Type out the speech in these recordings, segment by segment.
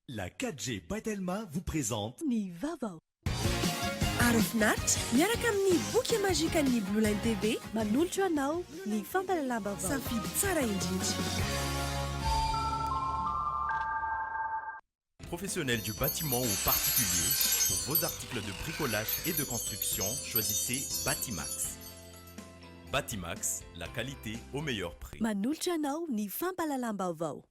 La 4G By vous présente Ny Vaovao. Arofinaritra miaraka amin'ny boky mazika ny By Kolo Tv manolotra anao ny fampalalam-baovao. Safidy tsara indrindra. Professionnels du bâtiment ou particuliers, pour vos articles de bricolage et de construction, choisissez Batimax. Batimax, la qualité au meilleur prix. Manolotra anao ny fampalalam-baovao.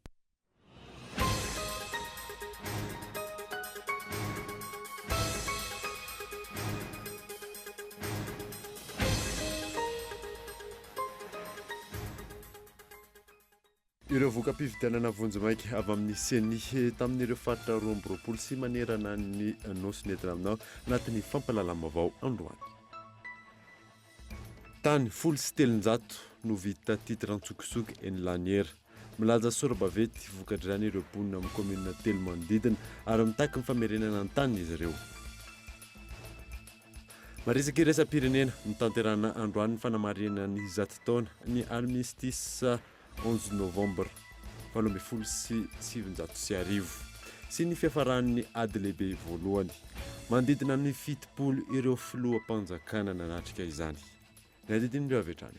Ireo voka-pividianana vonjy-maika avy amin'ny seny tamin'ireo faritra roa amby roapolo sy manerana ny nosy nentina aminao anatin'ny fampalalam-baovao androany. Tany 700 no vita titre antsokisoky eny laniera. Milaza sorabavety vokatran'ny ireo mponina amin'ny commune telo manodidina ary mitaky ny famerenana ny tany izy ireo. Marisaka iraisam-pirenena mitanterana androany ny fanamarena ny 10 taona ny armistice 11 novembre 2017 sy ny fiafaran'ny ady lehibe voalohany mandidina ny fitopolo ireo filoham-panjakana nanatrika izany. Ny adidin'ireo avy hatrany.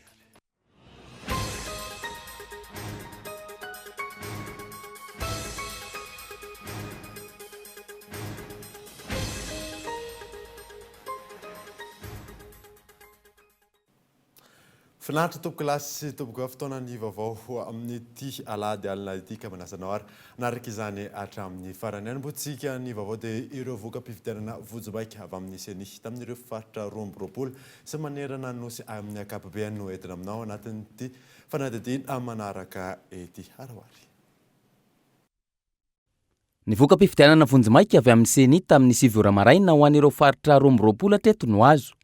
Finaritra tompoko lasy tompoko fotoanany vaovao amin'ny ty alady alina ity ka manasanao ary naraka izany hatramin'ny farany anombotsika ny vaovao dia ireo voka-pividianana vonjy-maika avy amin'ny seny tamin'ireo faritra roa amby roapolo sy manerana nosy amin'ny akapobeany no entina aminao anatin'ity fanadidina manaraka ety harawary. Ny voka-pividianana vonjy-maika avy amin'ny seny tamin'ny 7 ora maraina ho an'ireo faritra roa amby roapolo hatreto no azo.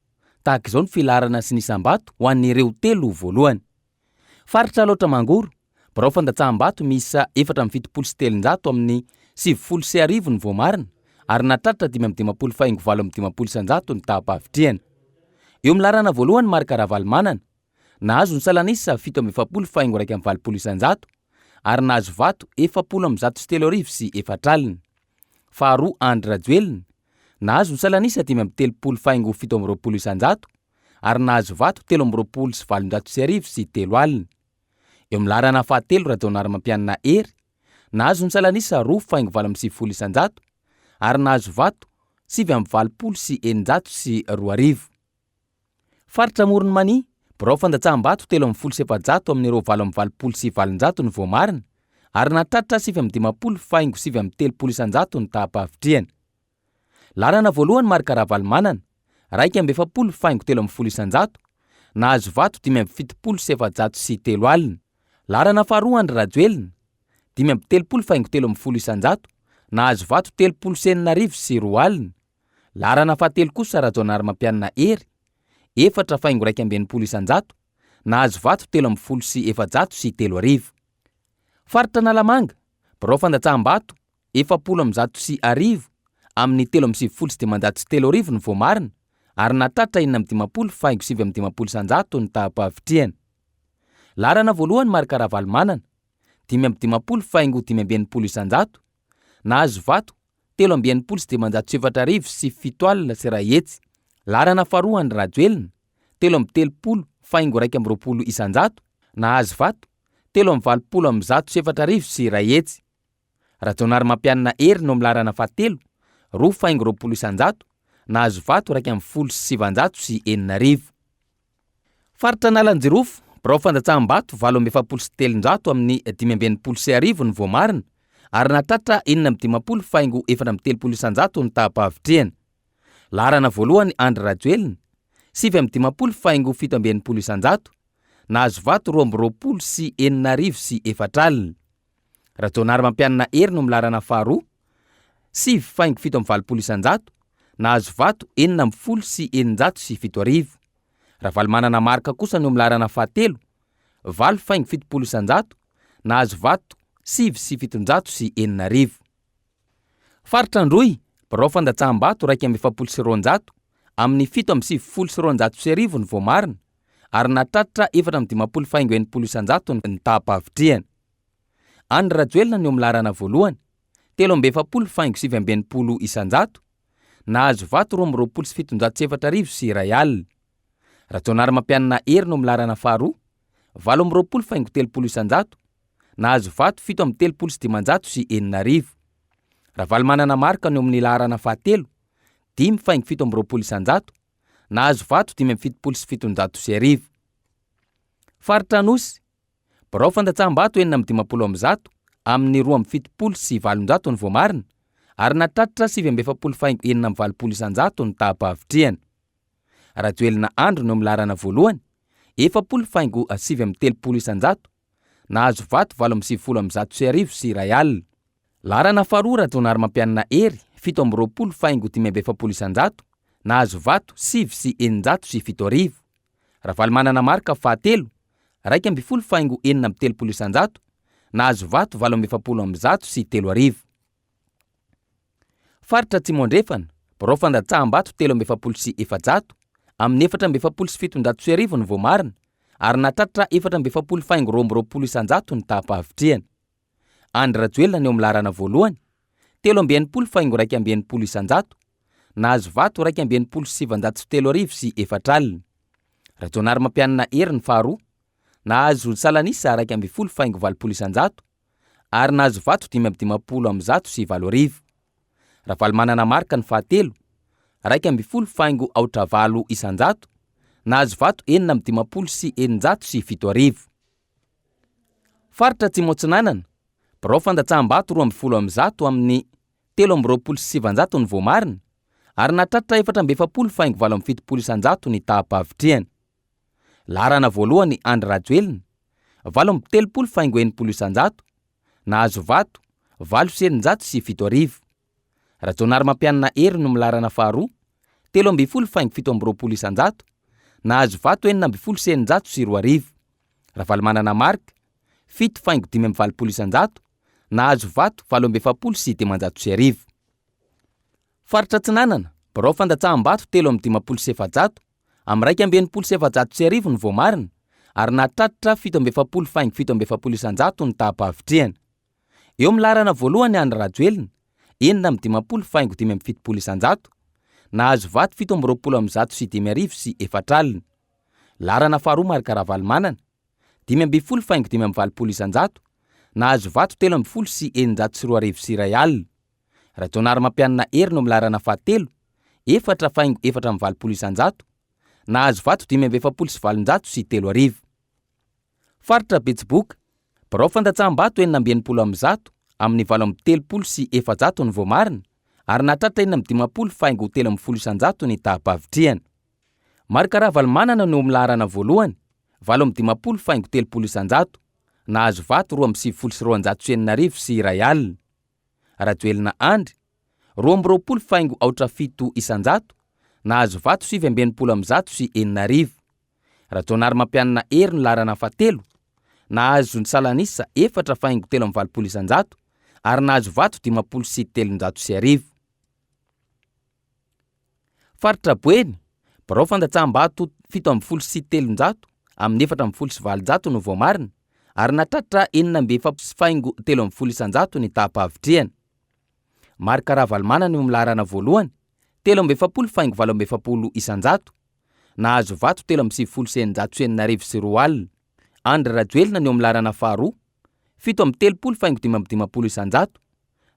Tahaka izao ny filarana sy ny sambato ho an'ireo telo voalohany. Faritra loatra mangoro, birao fandatsaham-bato misa 477 amin'ny 750 ny voamarina ary natratra 550 ny tapavitriana. Eo amin'ny larana voalohany marika Ravalmanana, nahazo ny salanisa 740 ary nahazo vato 403 sy 4 faharoa Andry Rajoelina, nahazo ny salanisa 530 ary nahazo vato 320 sy 703 sy 3 Eo amin'ny larana fahatelo Rajaonarimampianina Hery, nahazo ny salanisa 2,70 ary nahazo vato 720 sy 900 sy 2. Faritra Moronmani, birao fandatsaham-bato 37 amin'ireo 920 sy 700 ny voamarina ary natratra 750,730 ny tapavitriana. Larana voalohany marika Ravalmanana, 270,700 nahazo vato 570,700 sy 3. Larana faharoa Andry Rajoelina, 530,700 nahazo vato 39 sy 2. Larana fahatelo kosa Rajaonarimampianina Hery, 4,100 nahazo vato 30 sy 700 sy 3. Faritra Nalamanga, birao fandatsaham-bato 400 sy 1 amin'ny 3,700 sy 3 ny voamarina ary natratra 950,700 ny tapavitriana. Larana voalohany marika Ravalmanana, 550,500 nahazo vato 3,707 sy 7 sy 1 hetsy. Larana faharoa Andry Rajoelina, 330,100 nahazo vato 3,707 sy 1 hetsy. Rajaonarimampianina Hery no amin'ny larana fahatelo, 2,100 nahazo vato 2,700 sy 9. Faritra Nalanjirofo, birao fandatsaham-bato 7,700 amin'ny 5,100 ny voamarina ary natratra 9,430 ny tapavitriana. Larana voalohany Andry Rajoelina, 7,700 nahazo vato 2,20 sy 9 sy 4. Rajaonarimampianina Hery no amin'ny larana faharoa, 7,700 nahazo vato 40 sy 900 sy 7. Ravalmanana marika kosa no amin'ny larana fahatelo, 8,700 nahazo vato 7 sy 700 sy 9. Faritra Androy, birao fandatsaham-bato 2,700 amin'ny 7,700 sy 2 ny voamarina ary natratra 4,550 ny tapavitriana. Andry Rajoelina no amin'ny larana voalohany, 3 faingo 7 isanjato, nahazo vato 2 sy 7 arivo sy 1 alina. Rajonary mampianina hery no milarana faharoa, 8 faingo 30 isanjato, nahazo vato 7 sy 500 sy 4 arivo. Raha valy manana marika no amin'ny larana fahatelo, 5 faingo 17 isanjato, nahazo vato 5 sy 700 sy 1 arivo. Faritra Anosy, Birao Fandatsaham-bato 450 amin'ny 270 sy 700 ny voamarina, ary natratra 7 faingo 420 isanjato ny tapavitriana. Rajoelina Andro no milarana voalohany, 7 faingo 730 isanjato, nahazo vato 8 sy 1 sy 1 alina. Larana faharoa Rajonary mampianina hery, 20 faingo 570 isanjato, nahazo vato 7 sy 900 sy 7 arivo. Raha valy manana marika fahatelo, 12 faingo 430 isanjato, nahazo vato 800 sy 3 arivo. Faritra Tsimondrefana, Birao Fandatsaham-bato 3 sy 100 amin'ny 4 sy 700 sy 1 arivo ny voamarina, ary natratra 4 faingo 20 isanjato ny tapavitriana. Andry Rajoelina no milarana voalohany, 13 faingo 120 isanjato, nahazo vato 2 sy 703 arivo sy 4 alina. Rajonary mampianina hery ny faharoa, nahazo salanisa 2 faingo 20 isanjato, ary nahazo vato 5 sy 4 arivo. Raha valy manana marika ny fahatelo, 2 faingo 4 isanjato, nahazo vato 4 sy 900 sy 7 arivo. Faritra Tsimotsinanana, Birao Fandatsaham-bato 20 amin'ny 13 sy 700 ny voamarina, ary natratra 4 faingo 70 isanjato ny tapavitriana. Larana voalohany Andry Rajoelina, 80 faingo 80 isanjato, nahazo vato 800 sy 7 arivo. Rajonary mampianina hery no milarana faharoa, 13 faingo 70 isanjato, nahazo vato 4 sy 900 sy 2 arivo. Raha valy manana marika, 7 faingo 5 isanjato, nahazo vato 8 sy 800 sy 1 arivo. Faritra Tsinanana, Birao Fandatsaham-bato 3 sy 700 amin'ny 2 sy 700 sy 1 arivo ny voamarina, ary natratra 17 faingo 70 isanjato ny tapavitriana. Eo milarana voalohany Andry Rajoelina, 4 faingo 570 isanjato, nahazo vato 17 sy 5 arivo sy 4 alina. Larana faharoa marika Ravalo manana, 12 faingo 520 isanjato, nahazo vato 13 sy 900 sy 2 arivo sy 1 alina. Rajonary mampianina hery no milarana fahatelo, 4 faingo 420 isanjato, nahazo vato 5 sy 700 sy 3 arivo. Faritra Betsiboka, Birao Fandatsaham-bato 470 amin'ny 80 sy 700 ny voamarina, ary natratra 4 faingo 30 isanjato ny tapavitriana. Marika Ravalo manana no milarana voalohany, 80 faingo 30 isanjato, nahazo vato 2 sy 200 sy 4 arivo sy 1 alina. Rajoelina Andry, 20 faingo 7 isanjato, nahazo vato 7 sy 4 arivo. Rajonary mampianina hery no larana fahatelo, nahazo ny salanisa 4 faingo 30 isanjato, ary nahazo vato 50 sy 300 sy 1 arivo. Faritra Boeny, Birao Fandatsaham-bato 70 sy 300 amin'ny 40 sy 700 no voamarina, ary natratra 9 faingo 30 isanjato ny tapavitriana. Marika Ravalo manana no milarana voalohany, 13 faingo 70 isanjato, nahazo vato 3 sy 900 sy 4 arivo sy 2 alina. Andry Rajoelina no milarana faharoa, 30 faingo 550 isanjato,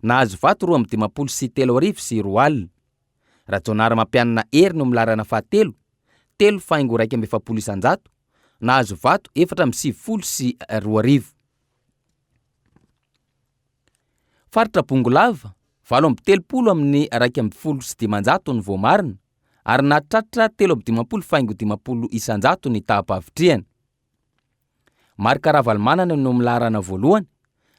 nahazo vato 20 sy 3 arivo sy 2 alina. Rajonary mampianina hery no milarana fahatelo, 3 faingo 150 isanjato, nahazo vato 4 sy 2 arivo. Faritra Bongolava, 70 amin'ny 150 sy 500 ny voamarina, ary natratra 30 faingo 50 isanjato ny tapavitriana. Marika Ravalo manana no milarana voalohany,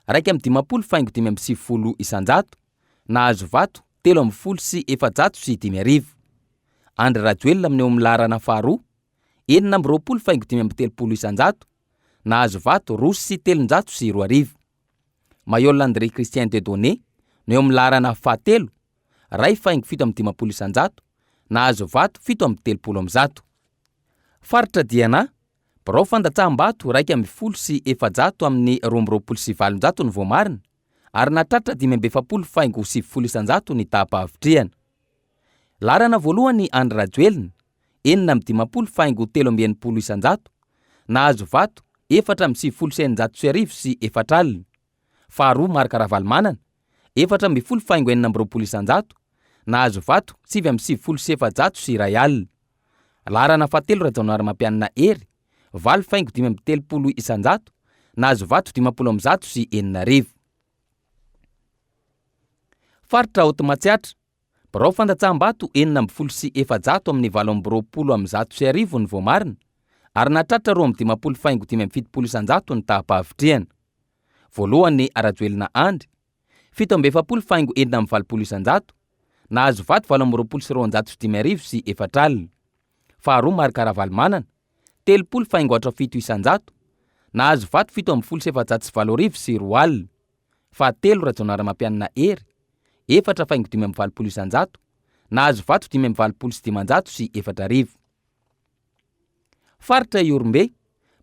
150 faingo 570 isanjato, nahazo vato 30 sy 400 sy 5 arivo. Andry Rajoelina amin'ny milarana faharoa, 20 faingo 530 isanjato, nahazo vato 2 sy 300 sy 2 arivo. Mayol André Christian Dedonné no eo milarana fahatelo, 2 faingo 750 isanjato, nahazo vato 730. Faritra Diana, Birao Fandatsaham-bato 150 sy 700 amin'ny 20 sy 700 ny voamarina, ary natratra 570 ny tapavitriana. Larana voalohany Andry Rajoelina 4,390 nahazo vato 4,70 sy 4 faharoa Marc Ravalomanana 4,80 nahazo vato 7,70 sy 1 larana fahatelo Rajaonary Mampianina Hery 8,530 nahazo vato 50 sy 9. Faritra Haute-Matsiatra Birao Fandatsaham-bato 40 sy 700 amin'ny 820 sy 1 ny voamarina ary natratra 2,570 ny tapavitriana. Voalohany Rajoelina Andry 7,740 nahazo vato 8,205 sy 4 faharoa Marc Ravalomanana 7,770 nahazo vato 7,770 sy 2 fahatelo Rajaonary Mampianina Hery 4,570 nahazo vato 5,700 sy 4. Faritra Iorombe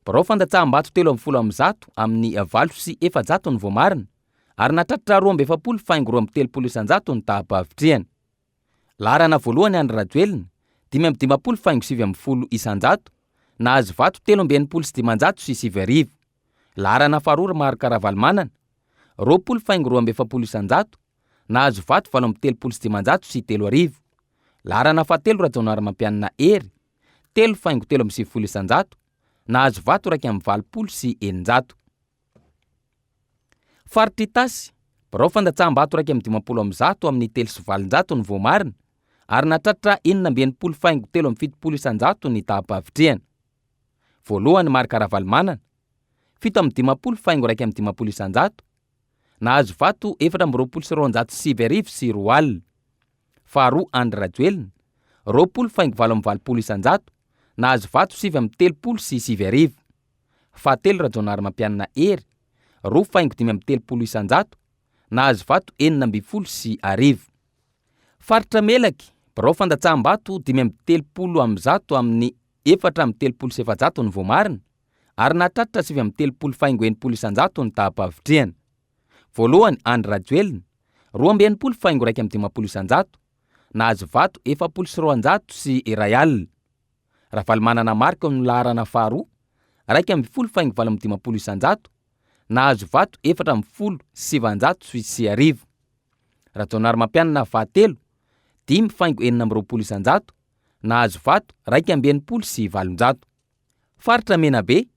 Birao Fandatsaham-bato 3,0 amin'ny 8 sy 700 ny voamarina ary natratra 2,530 ny tapavitriana. Larana voalohany Andry Rajoelina 5,770 nahazo vato 3,500 sy 9. Larana faharoa Marc Ravalomanana 2,570 nahazo vato 7,500 sy 3. Larana fahatelo Rajaonary Mampianina Hery 3,370 nahazo vato 2,20 sy 900. Faritra Itasy Birao Fandatsaham-bato 2,100 amin'ny 3,900 ny voamarina ary natratra 9,570 ny tapavitriana. Voalohany Marc Ravalomanana 7,550 nahazo vato 4,207 sy 2 faharoa Andry Rajoelina 2,570 nahazo vato 7,30 sy 7 fahatelo Rajaonary Mampianina Hery 2,530 nahazo vato 4,0 sy 1. Faritra Melaky Birao Fandatsaham-bato 5,30 amin'ny 4,700 ny voamarina ary natratra 7,590 ny tapavitriana. Voalohany Andry Rajoelina 2,110 nahazo vato 4,200 sy 1 Ravalomanana Marc amin'ny larana faharoa 2,570 nahazo vato 4,700 sy 1. Rajaonary Mampianina vahatelo 5,420 nahazo vato 2,90 sy 800. Faritra Menabe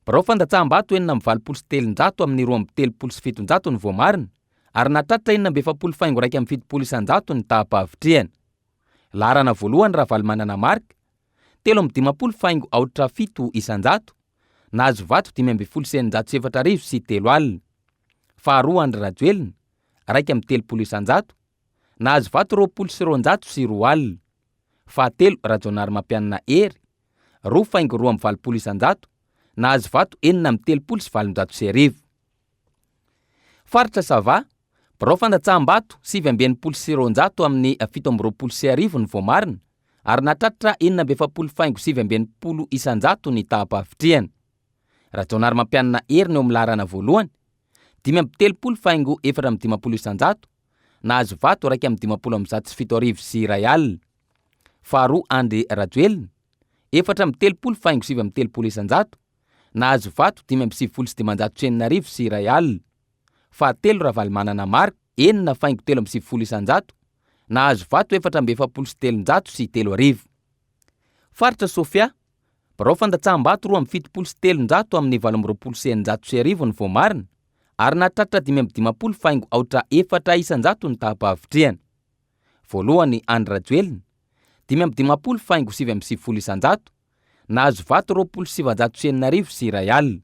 Birao Fandatsaham-bato 4,700 amin'ny 2,700 ny voamarina ary natratra 4,770 ny tapavitriana. Larana voalohany Ravalomanana Marc 3,700 nahazo vato 5,904 sy 3 faharoa Andry Rajoelina 2,300 nahazo vato 2,200 sy 2 fahatelo Rajaonary Mampianina Hery 2,220 nahazo vato 4,30 sy 800. Faritra Sava Birao Fandatsaham-bato 7,900 amin'ny 7,20 ny voamarina ary natratra 4,770 ny tapavitriana. Rajaonary Mampianina Hery ny larana voalohany 5,410 nahazo vato 2,17 sy 1 faharoa Andry Rajoelina 4,770 nahazo vato 5,790 sy 1 fahatelo Ravalomanana Marc 4,770 nahazo vato 4,700 sy 3. Faritra Sofia Birao Fandatsaham-bato 2,700 amin'ny 8,900 ny voamarina ary natratra 5,400 ny tapavitriana. Voalohany Andry Rajoelina 5,770 nahazo vato 2,790 sy 1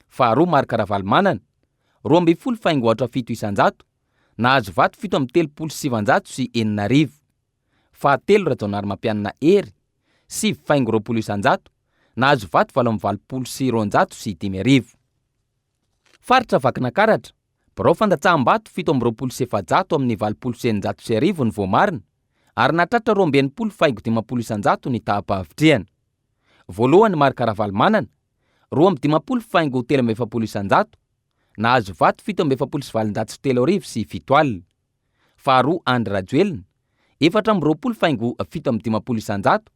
faharoa Marc Ravalomanana 2,700 nahazo vato 7,700 sy 9 fahatelo Rajaonary Mampianina Hery 7,200 nahazo vato 8,20 sy 200 sy 5. Faritra Vakinakaratra Birao Fandatsaham-bato 7,700 amin'ny 8,900 ny voamarina ary natratra 2,550 ny tapavitriana. Voalohany Marc Ravalomanana 2,513 nahazo vato 7,7 sy 7 alina. Faharoa Andry Rajoelina 4,20,7 isanjato,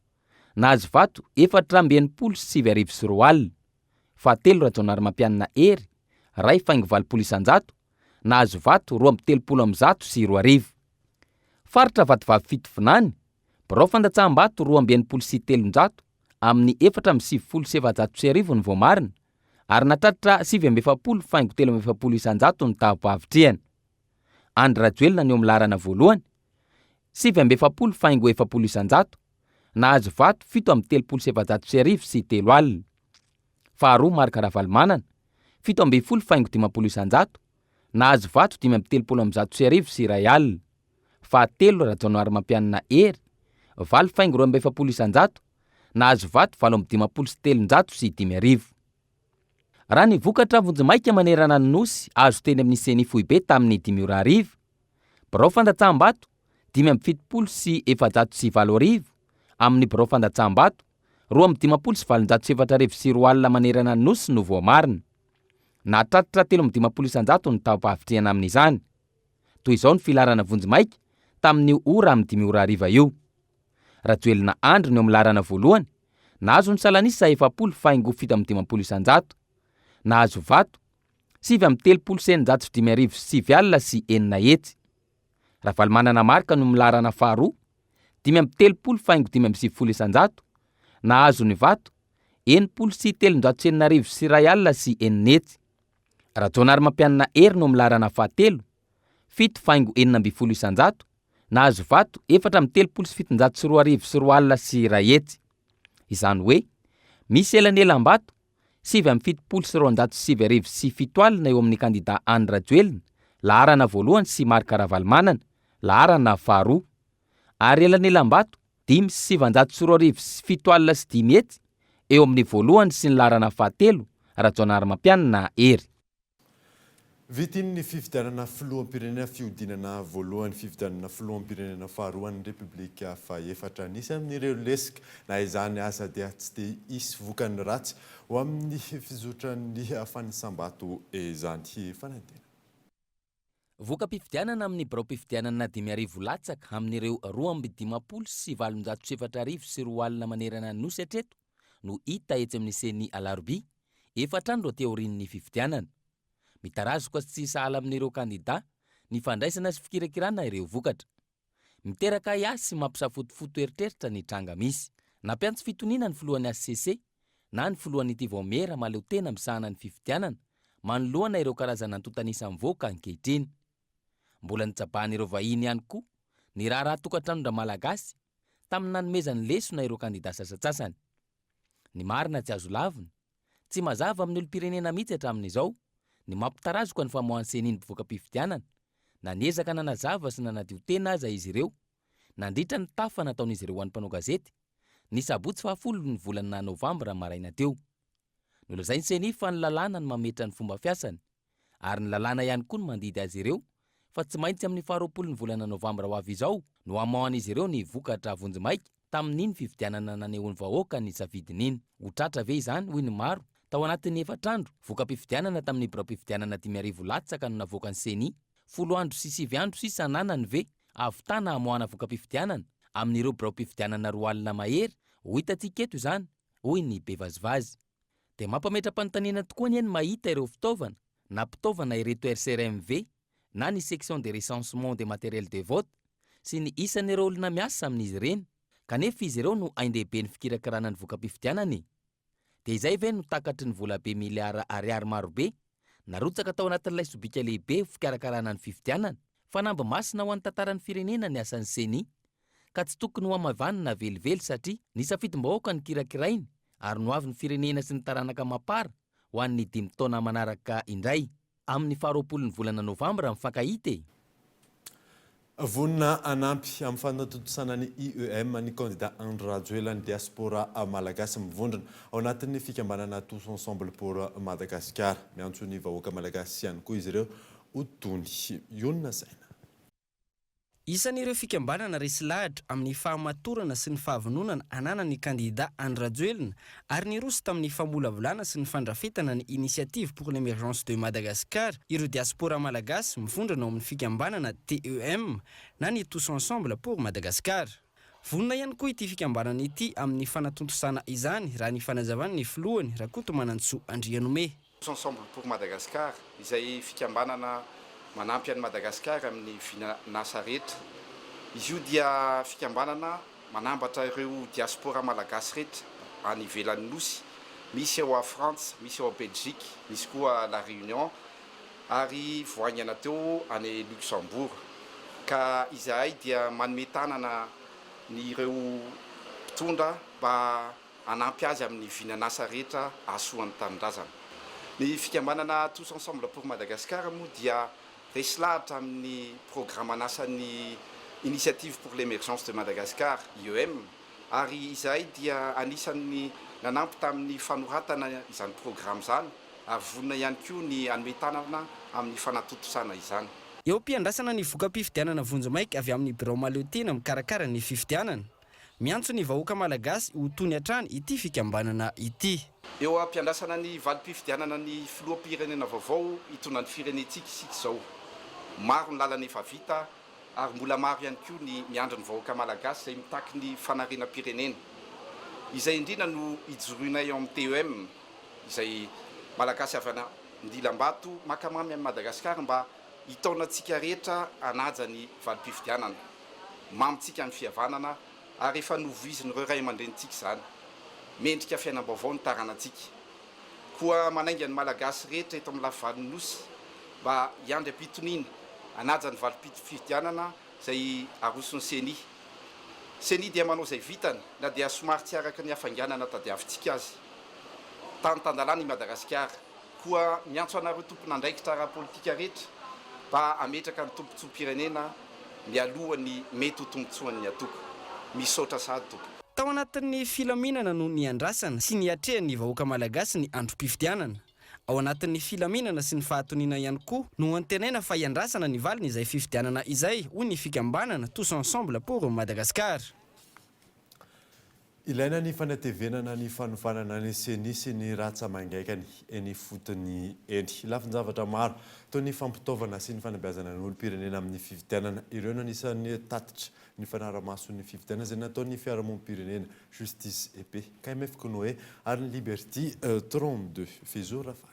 nahazo vato 4,90 sy 4 alina. Fahatelo Rajaonary Mampianina Hery 2,20 isanjato, nahazo vato 2,30 sy 2 Faritra Vatovavy Fitovinany Birao Fandatsaham-bato 2,20 sy 300 amin'ny 4,77 ny voamarina, ary natratra 7,70,13 isanjato ny tavy-pavitriany. Andry Rajoelina ny eo amin'ny larana voalohany 7,70,13 isanjato, nahazo vato 7,37 sy 3 alina. Faharoa Marc Ravalomanana 7,10,10 isanjato, nahazo vato 5,30 sy 1 alina. Fahatelo Rajaonary Mampianina Hery 8,20 isanjato, nahazo vato 7,17 sy 5. Raha ny vokatra vonjimaika manerana ny nosy azo teny amin'ny seny foibe tamin'ny 5 Birao Fandatsaham-bato 5,70 sy 709 amin'ny Birao Fandatsaham-bato 2,10 sy 704 sy 2 alina manerana ny nosy no voamarina. Nahatratra 3,10 isanjato ny tavy-pavitriana amin'izany. Toy izao ny filarana vonjimaika tamin'ny ora amin'ny 5 io. Rajoelina Andry ny eo amin'ny larana voalohany nahazo ny salanisa 7,17 isanjato, nahazo vato 7,39 sy 7 alina sy 9 hetsy. Ravalomanana Marka no milarana faharoa 5,30,70 isanjato, nahazo ny vato 7,390 sy 1 alina sy 9 hetsy. Rajaonary Mampianina Hery no milarana fahatelo 7,40 isanjato, nahazo vato 4,37 sy 2 sy 2 alina sy 1 hetsy. Izany hoe misy elanelam-bato 7,70 sy 209 sy 7 alina eo amin'ny kandida Andry Rajoelina, laharana voalohany, sy Marc Ravalomanana, laharana faharoa, ary elanelam-bato 5 sy 700 sy 2 sy 7 alina sy 5 hetsy eo amin'ny voalohany sy ny laharana fahatelo Rajaonary Mampianina Hery. Vitiny ny fifidianana filoham-pirenena fiodinana voalohany fifidianana filoham-pirenena faharoan'ny Repoblika faefatra nisy amin'ireo lesika na izany asa dia tsy dia hisy vokany ratsy ho amin'ny fizotran'ny fanisambato izany fanadina. Voka-pifidianana amin'ny birao-pifidianana 5,000 latsaka amin'ireo 2,10 sy 704 sy 2 alina manerana ny nosy hatreto no hita etsy amin'ny seny Alarobia, 4 andro teo aorian'ny fifidianana. Mitarazoka sy sahala amin'ireo kandida ny fandraisana sy fikirakirana ireo vokatra. Miteraka iasy sy mampisafotofoto eritreritra ny tranga misy. Nampiantso fitoniana ny filohan'ny ACC na ny filohan'ity Vaomera maleo tena misahana ny fifidianana manoloana ireo karazana antotanisa mivoaka ankehitriny. Mbola nitsabahan'ireo vahiny ihany koa ny raharaha tokantrano malagasy tamin'ny nanomezany lesona ireo kandida sasatsasany. Ny marina tsy azo lavina, tsy mazava amin'ny olom-pirenena mihitsy hatramin'izao ny mampitarazoka ny famoahany seniny voka-pifidianana, na niezaka nanazava sy nanadio tena aza izy ireo, nandritra ny tafa nataon'izy ireo ho an'ny mpanao gazety ny sabotsy 10 ny volana Novambra maraina teo. Nolazainy seny fa ny lalàna ny mametra ny fomba fiasany, ary ny lalàna ihany koa ny mandidy azy ireo, fa tsy maintsy amin'ny 20 ny volana Novambra ho avy izao no amaohan'izy ireo ny vokatra vonjimaika tamin'iny fifidianana nanehon'ny vahoaka ny safidin'iny. Ho tratra ve izany hoy ny maro? Tao anatin'ny 4 andro voka-pifidianana tamin'ny birao-pifidianana 5,000 latsaka no navoaka ny seny, 10 andro sy 7 andro sisa ananany ve ahavitana hamoahana voka-pifidianana amin'ireo birao-pifidianana 2 alina mahery ho hitantsika eto izany, hoy ny bevazivazy. Dia mampametra-panontaniana tokoa ny eny mahita ireo fitaovana na mpitaovana ireto RCRMV na ny section de recensement des matériels de vote sy ny isan'ireo olona miasa amin'izy ireny, kanefa izy ireo no aindehibe ny fikirakirana ny voka-pifidianany. Dia izay ve no takatry ny volabe miliara ariary marobe narotsaka tao anatin'ilay sobika lehibe fikarakarana ny fifidianana, fa namba masina ho an'ny tantaran'ny firenena ny asan'ny seny, ka tsy tokony ho amavanina velively satria ny safidim-bahoaka ny kirakirainy ary no avy ny firenena sy ny taranaka mapara ho an'ny 5 taona manaraka indray. Amin'ny 20 ny volana Novambra mifankahite. Vonina anampy amin'ny fanatotosana ny IEM ny kandida Andry Rajoelina ny diaspora malagasy mivondrona ao anatin'ny fikambanana tous ensemble pour Madagascar. Miantso ny vahoaka malagasy ihany koa izy ireo ho tony. Iona saina. Isan'ireo fikambanana resy lahatra amin'ny fahamatorana sy ny fahavononana ananan'ny kandida Anne Rajoelina ary niroso tamin'ny famolavolana sy ny fandrafetana ny initiative pour l'émergence de Madagascar ireo diaspora malagasy mivondrana ao amin'ny fikambanana TEM na ny Tous Ensemble pour Madagascar. Vonona ihany koa ity fikambanana ity amin'ny fanatontosana izany raha ny fanazavany ny filohany Rakoto Manantsoa Andrianome. Tous Ensemble pour Madagascar izay fikambanana manampy an'i Madagascar amin'ny vinanasa rehetra. Izy io dia fikambanana manambatra ireo diaspora malagasy rehetra any ivelan'ny nosy, misy ao a France, misy ao a Belgique, misy koa La Réunion ary voaingana teo any Luxembourg. Ka izahay dia manome tanana ny ireo mpitondra mba hanampy azy amin'ny vinanasa rehetra ahasoan'ny tanindrazana. Ny fikambanana Tous Ensemble pour Madagascar moa dia resy lahatra amin'ny programme anasan'ny initiative pour l'émergence de Madagascar IEM ary izahay dia anisan'ny nanampy tamin'ny fanoratana izany programme izany ary vonona ihany koa ny hanome tanana amin'ny fanatontosana izany. Eo am-piandrasana ny vokam-pifidianana vonjomaika avy amin'ny birao maleotena mikarakara ny fifidianana. Miantso ny vahoaka malagasy ho tony hatrany ity fikambanana ity. Eo am-piandrasana ny valim-pifidianana ny filoham-pirenena vaovao itonan'ny firenentsika isika izao. Maro ny lalana efa vita ary mbola maro ihany koa ny miandry ny vahoaka malagasy izay mitaky ny fanarenam-pirenena. Izay indrindra no ijoroinay eo amin'ny TEM izay malagasy avy any Ndilambato makamamy amin'ny Madagasikara mba hitaonantsika rehetra hanaja ny valim-pifidianana. Mamitsika amin'ny fihavanana ary efa novoizin'ireo ray aman-drenitsika izany. Mendrika fiainam-baovao ny taranantsika. Koa manainga ny malagasy rehetra eto amin'ny lafivalin'ny nosy mba hiandry am-pitoniana hanaja ny valim-pifidianana izay aroson'ny CENI. CENI dia manao izay vitany na dia somary tsy araka ny hafainganana tadiavintsika azy. Tany-tandalàna i Madagasikara. Koa miantso anareo tompon'andraikitra ara-politika rehetra mba ametraka ny tompontsom-pirenena mialohan'ny mety ho tombotsoan'ny atoko. Misaotra sady tompo. Tao anatin'ny filaminana no niandrasana sy niatrehan'ny vahoaka malagasy ny androm-pifidianana. Ao anatin'ny filaminana sy ny fahatoniana ihany koa no antenaina fa iandrasana ny valiny izay fifidianana izay hoy ny fikambanana Tous Ensemble pour Madagascar. Ilaina ny fanatevenana ny fanofanana ny CENI sy ny ratsa mangaikany eny fotony eny. Lafin-javatra maro toy ny fampitaovana sy ny fanabeazana ny olo-pirenena amin'ny fifidianana. Ireo no anisan'ny tatitra ny fanaramaso ny fifidianana izay nataon'ny fiarahamonim-pirenena Justice et Paix KMF Konoe ary ny Liberty 32 Fizo Rafali.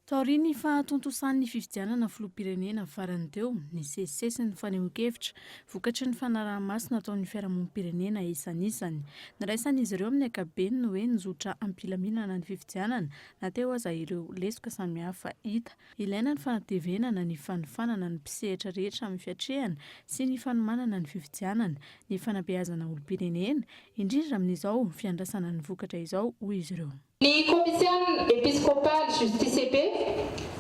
Taoriny fahatontosan'ny fifidianana filoham-pirenena farany teo ny sesisesy ny fanehoan-kevitra vokatry ny fanaraha-maso nataon'ny fiarahamonim-pirenena isan'isany. Niraisan'izy ireo amin'ny ankabeny no hoe nizotra ampilaminana ny fifidianana na teo aza ireo lesoka samihafa hita. Ilaina ny fanatevenana ny fanofanana ny mpisehatra rehetra amin'ny fiatrehana sy ny fanomanana ny fifidianana, ny fanabeazana olo-pirenena, indrindra amin'izao fiandrasana ny vokatra izao hoy izy ireo. Ny Commission épiscopale Justice et Paix,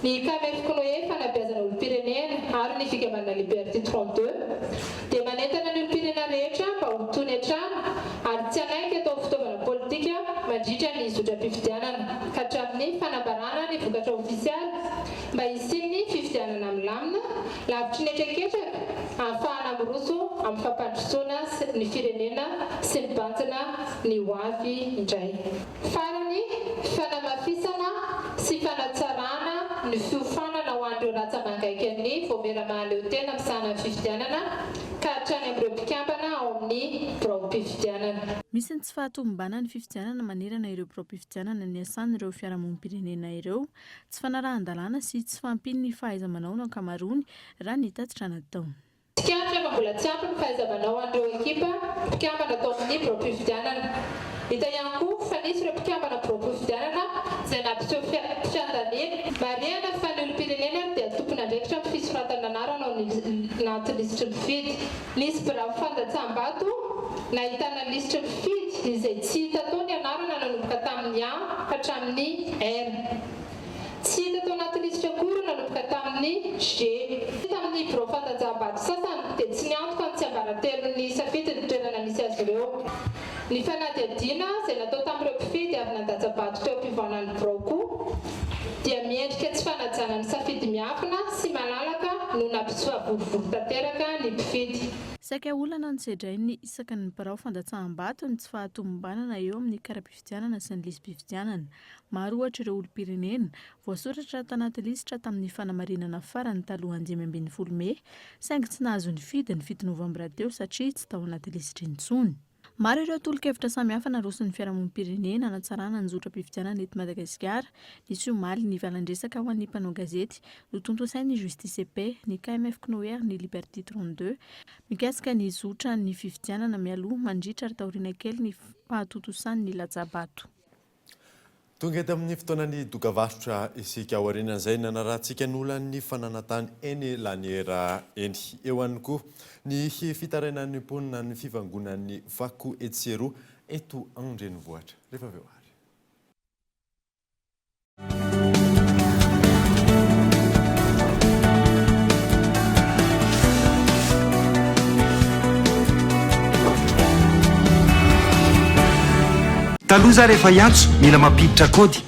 ny KMF Konoe fanabeazana olo-pirenena ary ny fikambanana Liberty 32 dia manentana ny olo-pirenena rehetra mba ho tony hatrany ary tsy hanaiky atao fitaovana politika mandritra ny zotram-pifidianana ka hatramin'ny fanambarana ny vokatra ofisialy mba hisian'ny fifidianana milamina lavitry ny etreketraka ahafahana miroso amin'ny fampandrosoana ny firenena sy ny bantsana ny ho avy indray. Farany fanamafisana sy fanatsarana ny fiofanana ho an'ireo ratsa mangaikan'ny voamera mahaleo-tena misahana fifidianana ka hatrany amin'ireo mpikambana ao amin'ny birao-pifidianana. Misy ny tsy fahatombombana ny fifidianana manerana ireo birao-pifidianana ny asan'ireo fiarahamonim-pirenena ireo, tsy fanarahan-dalàna sy tsy fampiny ny fahaiza-manao no ankamaroany raha ny tatitra natao. Mpikambana fa mbola tsy ampy ny fahaiza-manao an'ireo ekipa mpikambana atao amin'ny birao-pifidianana. Hita ihany koa fa nisy ireo mpikambana birao-pifidianana izay nampiseho fiandaniana marihana fa ny olo-pirenena dia tompona andraikitra amin'ny fisoratana anarana ao anaty lisitry mifidy. Nisy birao fandatsam-bato nahitana lisitry mifidy izay tsy hita tao ny anarana nanomboka tamin'ny A ka hatramin'ny R. Tsy hita tao anaty lisitry akory nanomboka tamin'ny G. Tamin'ny birao fandatsam-bato sasany dia tsy niantoka ny tsy ambaratelo ny safidy ny toerana misy azy ireo. Ny fanadihadiana izay natao tamin'ireo mpifidy avy nandaja-bato teo am-pivaonan'ny birao koa dia miendrika tsy fanajana ny safidy miafina sy malalaka noho tsy fahavorivory tanteraka ny mpifidy. Saika olana ny sedrainy isaka ny birao fandatsaham-bato ny tsy fahatomombanana eo amin'ny kara-pifidianana sy ny lisy-pifidianana. Maro ohatra ireo olom-pirenena voasoratra tanaty lisitra tamin'ny fanamarinana farany taloha 5 Mey, saingy tsy nahazo ny fidy ny 7 Novambra teo satria tsy tao anaty lisitra intsony. Maro ireo tolo-kevitra samihafa narosin'ny fiarahamonim-pirenena hanatsarana ny zotra-pifidianana eto Madagasikara. Nisy omaly ny valan-dresaka ho an'ny mpanao gazety, notontosain'ny Justice Paix, ny KMF Knoer, ny Liberté 32, mikasika ny zotra ny fifidianana mialoha mandritra ary taoriana kely ny fahatotosan'ny Latsabato. Tonga eto amin'ny fotoanany dokavarotra isika ao aoriana izay nanarahantsika ny olany fananantany eny laniera eny. Eo ihany koa ny fitarainan'ny mponina ny fivangonan'ny fako etsero eto andrenivohitra. Rehefa avy eo ary. Taloza rehefa hiantso mila mampiditra kody.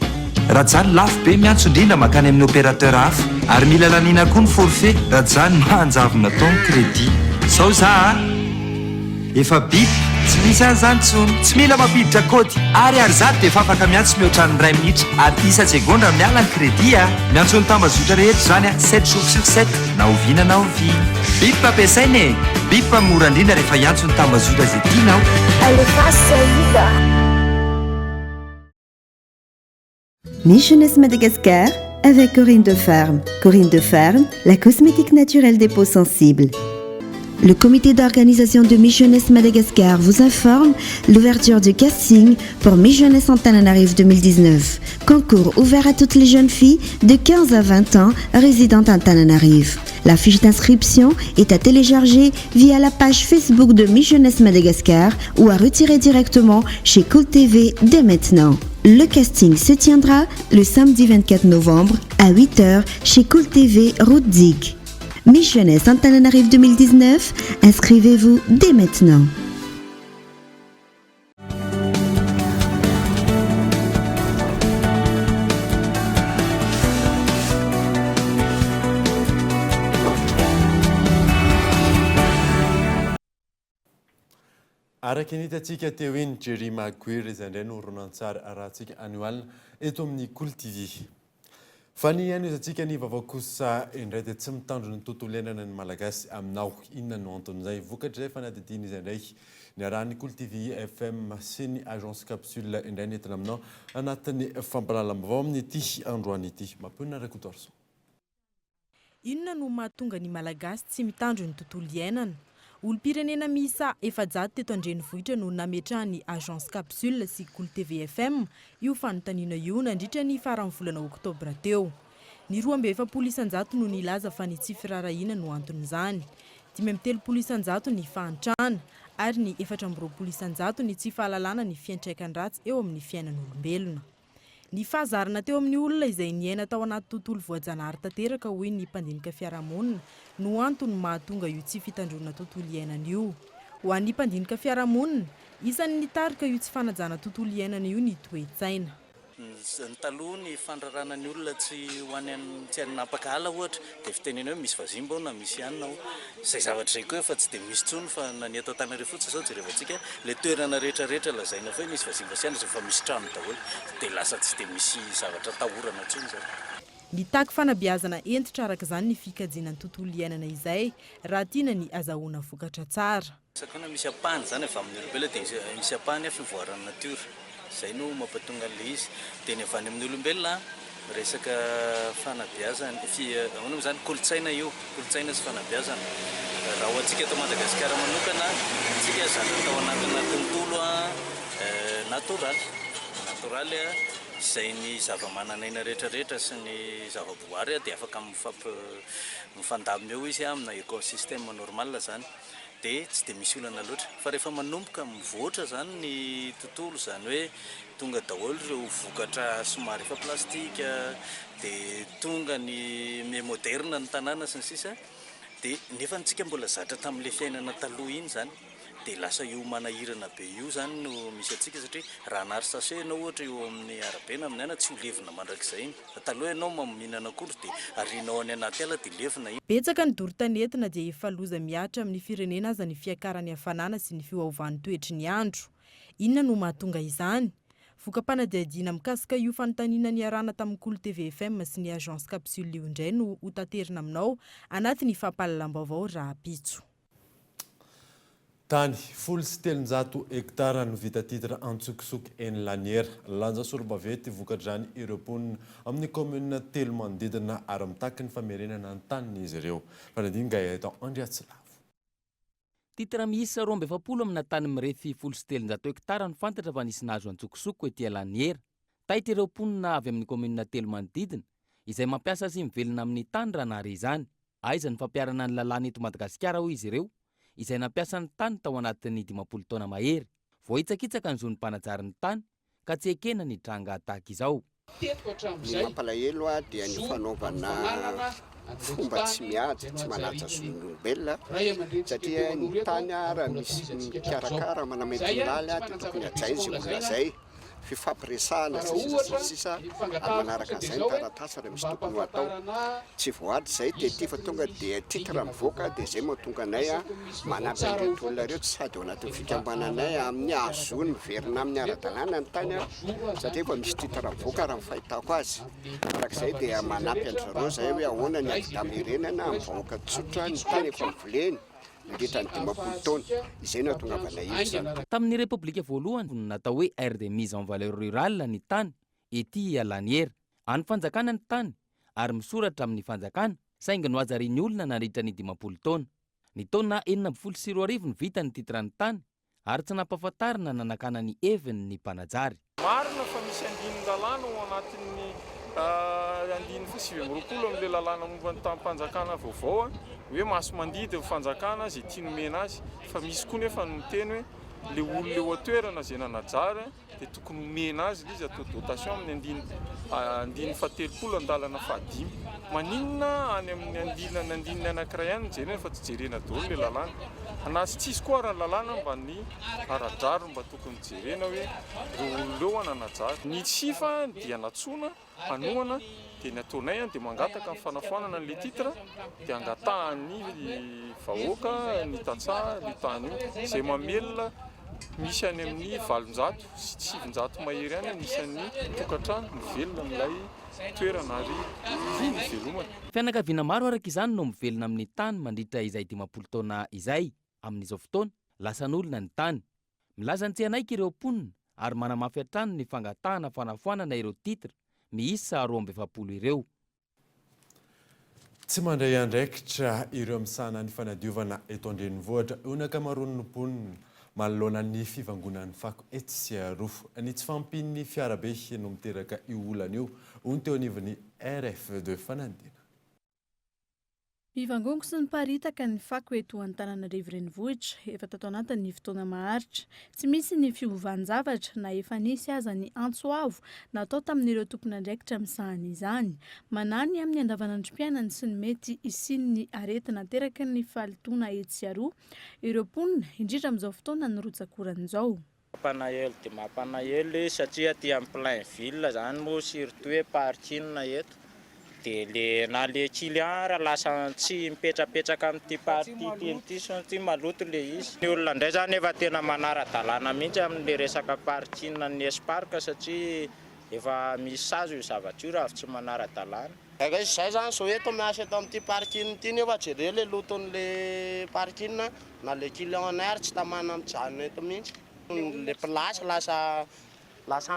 Raha zany lafo be miantso indrindra makany amin'ny opérateur hafa ary mila laniana koa ny forfait raha zany mahanjavona taony crédit. Sao za efa bip tsy misy an'izany tsony, tsy mila mampiditra kody ary zato dia efa afaka miantso mihoatra ny 2 minitra ary 10 segondra miala ny crédit a. Miantso ny tambazotra rehetra zany a 7 jours sur 7 na oviana na ovina. Bip ampiasaina e, bip mora indrindra rehefa hiantso ny tambazotra izay tianao. Alefa saïda. Miss Jeunesse Madagascar avec Corinne de Ferme. Corinne de Ferme, la cosmétique naturelle des peaux sensibles. Le comité d'organisation de Miss Jeunesse Madagascar vous informe l'ouverture du casting pour Miss Jeunesse Antananarivo 2019. Concours ouvert à toutes les jeunes filles de 15 à 20 ans résidentes à Antananarivo. La fiche d'inscription est à télécharger via la page Facebook de Miss Jeunesse Madagascar ou à retirer directement chez Kolo TV dès maintenant. Le casting se tiendra le samedi 24 novembre à 8h chez Kolo TV Route Zig. Miss Jeunesse Antananarivo 2019, inscrivez-vous dès maintenant. Araka ny hitantsika teo eny Jerry Maguire izay indray no horonan-tsary arahantsika anioalina eto amin'ny Kolo TV. Fa ny anizantsika ny vaovao kosa indray dia tsy mitandro ny tontolo iainana ny malagasy aminao. Inona no anton'izay vokatra izay fanadidina izay indray ny arahan'ny Kolo TV FM sy ny agence capsule indray nentina aminao anatin'ny fampalalam-baovao amin'ity androany ity. Mampiona Rakotorso. Inona no mahatonga ny malagasy tsy mitandro ny tontolo iainana? Olom-pirenena miisa 700 teto andrenivohitra no nametrahany agence capsule sy Kolo TV FM io fanontaniana io nandritra ny faran'ny volana oktobra teo. Ny 27 isanjato no nilaza fa ny tsy firarahina no anton'izany. 13 isanjato ny fahantrana ary ny 14 isanjato ny tsy fahalalana ny fiantraikan-dratsy eo amin'ny fiainan'olombelona. Ny fahazarana teo amin'ny olona izay niaina tao anaty tontolo voajanahary tanteraka hoy ny mpandinika fiarahamonina no antony mahatonga io tsy fitandrona tontolo iainana io. Ho an'ny mpandinika fiarahamonina, isan'ny nitarika io tsy fanajana tontolo iainana io ny toe-tsaina. Ny taloha ny fandrarana ny olona tsy ho any tsy hanapakala ohatra dia fitenena hoe misy vazimba na misy anina izay zavatra izay koa efa tsy dia misy tsony fa na ny atao Antananarivo fotsiny izao jerevantsika le toerana rehetrarehetra lazaina fa hoe misy vazimba sy anina fa misy trano daholo dia lasa tsy dia misy zavatra tahorana tsony zany. Mitaky fanabeazana entitra araka izany ny fikajiana ny tontolo iainana izay raha tiana ny azahoana vokatra tsara. Sakana misy apahany zany avy amin'ny olombelona dia misy apahany fivoaran'ny natiora. Zay no mampatonga le izy dia ny avy any amin'ny olombelona resaka fanabeazana ahoana zany kolotsaina io, kolotsaina sy fanabeazana. Raha hoantsika eto Madagasikara manokana, antsika zany atao anatina tontolo natoraly izay ny zava-mananaina rehetrarehetra sy ny zava-boary dia afaka mifandamina eo izy amina écosystème normal zany. Dia tsy dia misy olana loatra fa rehefa manomboka mivoatra zany ny tontolo zany hoe tonga daholo ireo vokatra somary efa plastika dia tonga ny moderna ny tanàna sy ny sisa dia nefa antsika mbola zatra tamin'ilay fiainana taloha iny zany dia lasa io manahirana be io zany no misy atsika satria raha nary sase ianao ohatra eo amin'ny arabe na amin'ny aina tsy ho levina mandrakizay iny. Taloha ianao mihinana akondro dia arianao any anaty ala dia levina iny. Betsaka ny doro-tanentina dia efa loza miatra amin'ny firenena aza ny fiakarany hafanana sy ny fiovaovan'ny toetry ny andro. Inona no mahatonga izany? Vokam-panadihadiana mikasika io fanontaniana niarahana tamin'ny Kolo TV FM sy ny agence capsule io indray no hotaterina aminao anaty ny fampahalalam-baovao Rahapitso. Tany 700 hektara no vita titra Antsokosoko eny Laniera. Lanja soro-bavety vokadrany ireo mponina amin'ny commune telo manodidina ary mitaky ny famerenana ny tanin'izy ireo. Fanadinga eto Andriatsilavo. Titra miisa 27 amina tany mirefy 700 hektara no fantatra fa nisy nazo Antsokosoko etỳ Laniera. Taitra ireo mponina avy amin'ny commune telo manodidina izay mampiasa sy mivelona amin'ny tany raha nary izany. Aiza ny fampiarana ny lalàna eto Madagasikara hoy izy ireo izay nampiasa ny tany tao anatin'ny 50 taona mahery. Vohitsakitsaka ny zonim-panajary ny tany ka tsy ekena ny tranga tahaka izao. Ny mampalahelo dia ny fanaovana fomba tsy mihaja, tsy manaja zon'olombelona satria ny tany raha misy mikarakara manamety ny laly dia tokony hajaina izay olona izay. Fifampiresahana sisa ary manaraka an'izay ny taratasy raha misy tokony ho atao. Tsy voady izay dia ity fa tonga dia titra mivoaka dia izay mahatonga anay manampy an'ireto olona ireto sady ao anatin'ny fikambananay amin'ny ahazony miverina amin'ny ara-dalàna ny tany satria efa misy titra mivoaka raha ny fahitako azy. Arak'izay dia manampy an'i zareo izay hoe ahoana ny ady-damerenana amin'ny vahoaka tsotra ny tany efa mivoleny. Tamin'ny Repoblika voalohany natao hoe aire de mise en valeur rurale ny tany etỳ Laniera. Any fanjakana ny tany ary misoratra amin'ny fanjakana saingy no azariany olona nandritra ny 50 taona. Ny taona 74 ny vita ny titran'ny tany ary tsy nampahafantarina nanakana ny heviny ny mpanajary. Marina fa misy andinin-dalàna ao anatin'ny andiny 720 amin'ilay lalàna momba ny tanim-panjakana vaovao hoe maso mandidy ny fanjakana izay tia nomena azy, fa misy koa nefa no miteny hoe le olona eo atoerana izay nanajary dia tokony nomena azy izy atao dotation amin'ny andiny 70 andalana 5. Maninona any amin'ny andininy anankiray ihany jerena fa tsy jerena daholo le lalàna. Anasy tsisy koa raha lalàna mba ny ara-draro mba tokony jerena hoe ireo olona eo nanajary. Ny sifa dia natsoina, hanoana dia ny ataonay dia mangataka ny fanafoanana n'ilay titra dia angatahan'ny vahoaka ny tantsaha ny tany io izay mamelona misy any amin'ny 700 sy 700 mahery any misy an'ny tokantrano mivelona amin'ilay toerana ary mivelomana. Fianakaviana maro araka izany no mivelona amin'ny tany mandritra izay 50 taona izay. Amin'izao fotoana lasan'olona ny tany. Milaza ny tsy anaika ireo mponina ary manamafy hatrany ny fangatahana fanafoanana ireo titra miisa 27 ireo. Tsy mandray andraikitra ireo misana ny fanadiovana eto andrenivohitra io ny ankamaroan'ny mponina manoloana ny fivangonan'ny fako eto sy aroa. Ny tsy fampin'ny fiarabe no miteraka io olana io hoy teo anivon'ny RF2 fanadina. Mivangongo sy ny paritaka ny fako eto Antananarivo renivohitra efa tato anatin'ny fotoana maharitra. Tsy misy ny fiovanjavatra na efa nisy aza ny antsoavo natao tamin'ireo tompon'andraikitra misahana izany. Manany amin'ny andavanandrom-piainany sy ny mety isin'ny aretina teraka ny falitoana eto sy aroa ireo mponina indrindra amin'izao fotoana ny rotsakoran'izao. Mampalahelo dia mampalahelo satria aty amin'ny plein ville zany moa surtout hoe parkina eto. Dia na le client raha lasa tsy mipetrapetraka amin'ity party ity ty maloto le izy. Ny olona indray zany efa tena manara-dalàna mihitsy amin'le resaka parkina ny esparka satria efa misy sazo io zavatra io raha tsy manara-dalàna. Izay zany zao eto miasa eto amin'ity parkina ity nefa jereo le loton'le parkina na le client anay ary tsy tamana mijanona eto mihitsy. Le plasy lasa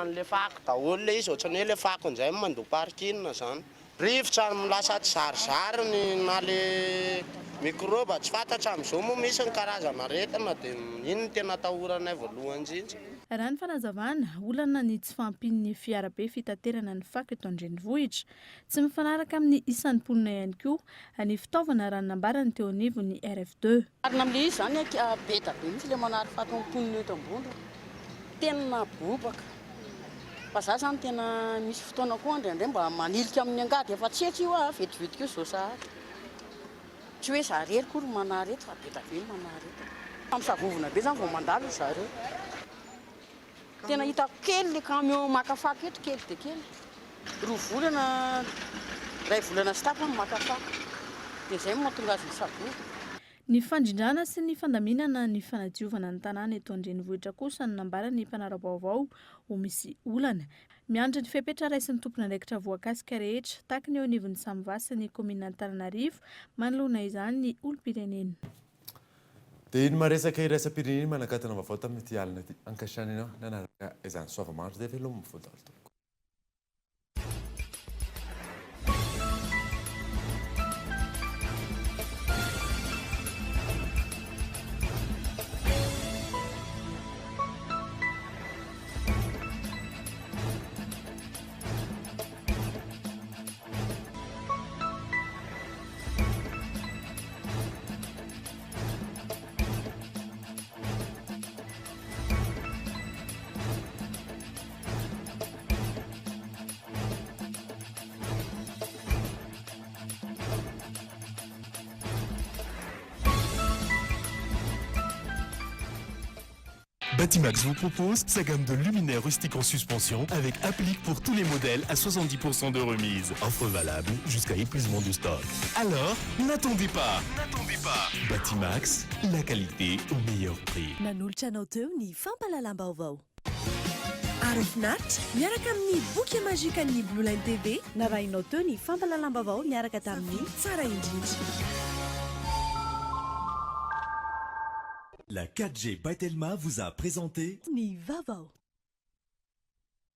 an'le fako daholo le izy ohatrany hoe le fako inzay mandoa parkina zany. Rivotra milasa tsy zarizariny na le mikroba tsy fantatra amin'izao moa misy ny karazana aretina dia iny ny tena atahoranay voalohany indrindra. Raha ny fanazavana olana ny tsy fampin'ny fiarabe fitaterana ny fako eto andrenivohitra tsy mifanaraka amin'ny isan'ny mponina ihany koa ny fitaovana raha nambarany teo anivon'ny RF2. Arina amin'ilay izy zany be da be misy le manary fako mponina eto ambony tena bobaka. Fa za zany tena misy fotoana koa andrendre mba manilika amin'ny angady efa tsetry io vetivetika io zao sahary. Tsy hoe za rery kory manary eto fa be da be manary eto. Am'savovona be zany vao mandalo zareo. Tena hitako kely le camion makafaka eto kely dia kely. 2 volana, 2 volana sy tapany makafaka. Dia izay mahatonga azy misavory. Ny fandrindrana sy ny fandaminana ny fanadiovana ny tanàna eto an-drenivohitra kosa no nambara ny mpanara vaovao ho misy olana. Miandry ny fepetra raisin'ny tompon'andraikitra voakasika rehetra tahaka ny eo anivon'ny Samivasy ny komina Antananarivo manoloana izany ny olom-pirenena. Dia iny maresaka iraisam-pirenena manakatana vaovao tamin'ity alina ity ankasitrana ianao nanaraka izany soava-mandro dia velomin'ny fodalo tompoko. Batimax vous propose sa gamme de luminaires rustiques en suspension avec applique pour tous les modèles à 70% de remise. Offre valable jusqu'à épuisement du stock. Alors, n'attendez pas. Batimax, la qualité au meilleur prix. Nanolotra anao teo ny fampalalam-baovao. Arofinaritra miaraka amin'ny boky mazika ny Blue Line TV narahinao teo ny fampalalam-baovao miaraka tamin'ny tsara indrindra. La 4G By Telma vous a présenté ny Vaovao.